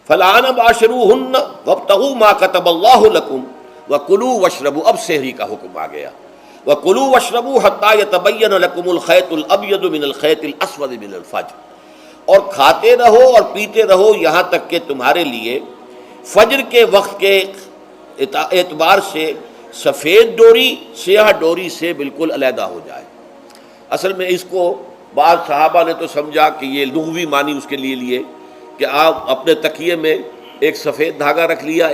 فالآن باشروہن وابتغوا ما کتب اللہ لکم وکلوا واشربوا، اب سحری کا حکم آ گیا، وکلوا واشربوا حتی یتبین لکم الخیط الابیض من الخیط الاسود من الفجر، اور کھاتے رہو اور پیتے رہو یہاں تک کہ تمہارے لیے فجر کے وقت کے اعتبار سے سفید ڈوری سیاہ ڈوری سے بالکل علیحدہ ہو جائے۔ اصل میں اس کو بعض صحابہ نے تو سمجھا کہ یہ لغوی معنی اس کے لیے کہ آپ اپنے تکیے میں ایک سفید دھاگا رکھ لیا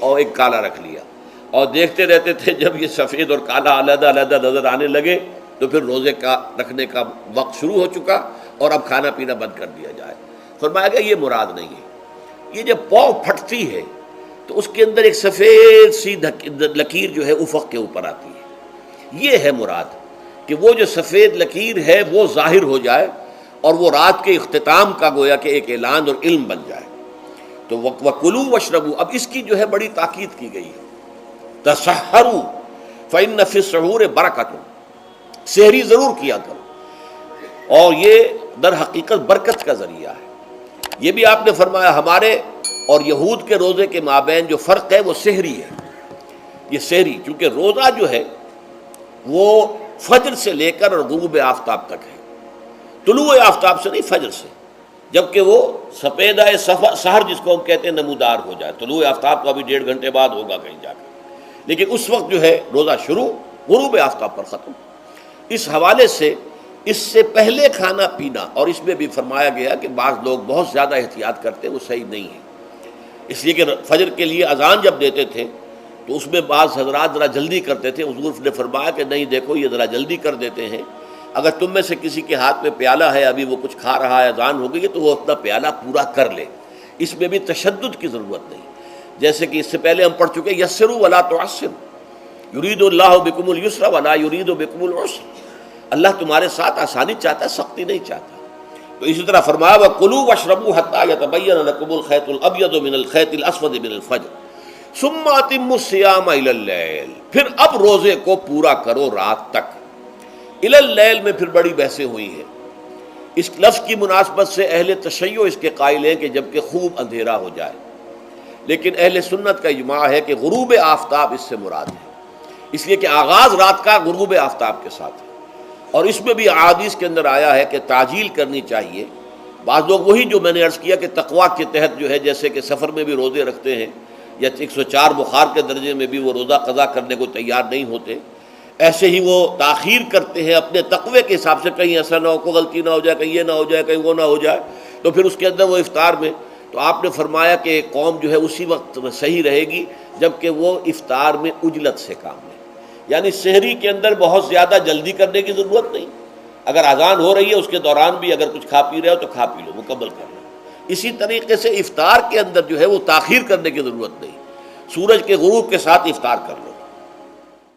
اور ایک کالا رکھ لیا، اور دیکھتے رہتے تھے جب یہ سفید اور کالا علیحدہ علیحدہ نظر آنے لگے تو پھر روزے کا رکھنے کا وقت شروع ہو چکا اور اب کھانا پینا بند کر دیا جائے۔ فرمایا گیا یہ مراد نہیں ہے، یہ جب پاؤں پھٹتی ہے تو اس کے اندر ایک سفید سی لکیر جو ہے افق کے اوپر آتی ہے، یہ ہے مراد کہ وہ جو سفید لکیر ہے وہ ظاہر ہو جائے اور وہ رات کے اختتام کا گویا کہ ایک اعلان اور علم بن جائے۔ تو وَكُلُوا وَاشْرَبُوا، اب اس کی جو ہے بڑی تاکید کی گئی ہے، تَسَحَّرُوا فَإِنَّ فِي السَّحُورِ بَرَكَةٌ، سحری ضرور کیا کرو، اور یہ در حقیقت برکت کا ذریعہ ہے۔ یہ بھی آپ نے فرمایا ہمارے اور یہود کے روزے کے مابین جو فرق ہے وہ سحری ہے۔ یہ سحری چونکہ روزہ جو ہے وہ فجر سے لے کر اور غروب آفتاب تک ہے، طلوع آفتاب سے نہیں، فجر سے، جبکہ وہ سفیدہ سحر جس کو ہم کہتے ہیں نمودار ہو جائے۔ طلوع آفتاب کا بھی 1.5 گھنٹے بعد ہوگا کہیں جا کر، لیکن اس وقت جو ہے روزہ شروع، غروب آفتاب پر ختم۔ اس حوالے سے اس سے پہلے کھانا پینا، اور اس میں بھی فرمایا گیا کہ بعض لوگ بہت زیادہ احتیاط کرتے ہیں، وہ صحیح نہیں ہے، اس لیے کہ فجر کے لیے اذان جب دیتے تھے تو اس میں بعض حضرات ذرا جلدی کرتے تھے۔ حضور نے فرمایا کہ نہیں دیکھو یہ ذرا جلدی کر دیتے ہیں، اگر تم میں سے کسی کے ہاتھ میں پیالہ ہے، ابھی وہ کچھ کھا رہا ہے، اذان ہو گئی ہے، تو وہ اپنا پیالہ پورا کر لے۔ اس میں بھی تشدد کی ضرورت نہیں، جیسے کہ اس سے پہلے ہم پڑھ چکے یسروا ولا تعسروا یرید اللہ بکم اليسر ولا یرید بکم العسر، اللہ تمہارے ساتھ آسانی چاہتا ہے، سختی نہیں چاہتا۔ تو اسی طرح فرمایا وَكُلُوا وَاشْرَبُوا حَتَّى يَتَبَيَّنَ لَكُمُ الْخَيْطُ الْأَبْيَضُ مِنَ الْخَيْطِ الْأَسْوَدِ مِنَ الْفَجْرِ ثُمَّ أَتِمُّوا الصِّيَامَ إِلَى اللَّيْلِ، پھر اب روزے کو پورا کرو رات تک۔ إِلَى اللَّيْلِ میں پھر بڑی بحثیں ہوئی ہیں۔ اس لفظ کی مناسبت سے اہل تشیع اس کے قائل ہیں کہ جبکہ خوب اندھیرا ہو جائے، لیکن اہل سنت کا اجماع ہے کہ غروب آفتاب اس سے مراد ہے، اس لیے کہ آغاز رات کا غروب آفتاب کے ساتھ ہے۔ اور اس میں بھی احادیث کے اندر آیا ہے کہ تعجیل کرنی چاہیے۔ بعض لوگ وہی جو میں نے عرض کیا کہ تقویٰ کے تحت جو ہے، جیسے کہ سفر میں بھی روزے رکھتے ہیں یا 104 بخار کے درجے میں بھی وہ روزہ قضا کرنے کو تیار نہیں ہوتے، ایسے ہی وہ تاخیر کرتے ہیں اپنے تقوی کے حساب سے، کہیں ایسا نہ ہو، کوئی غلطی نہ ہو جائے، کہیں یہ نہ ہو جائے، کہیں وہ نہ ہو جائے، تو پھر اس کے اندر وہ افطار میں، تو آپ نے فرمایا کہ قوم جو ہے اسی وقت صحیح رہے گی جبکہ وہ افطار میں عجلت سے کام لے، یعنی سحری کے اندر بہت زیادہ جلدی کرنے کی ضرورت نہیں، اگر اذان ہو رہی ہے اس کے دوران بھی اگر کچھ کھا پی رہے ہو تو کھا پی لو، مکمل کر لو۔ اسی طریقے سے افطار کے اندر جو ہے وہ تاخیر کرنے کی ضرورت نہیں، سورج کے غروب کے ساتھ افطار کر لو۔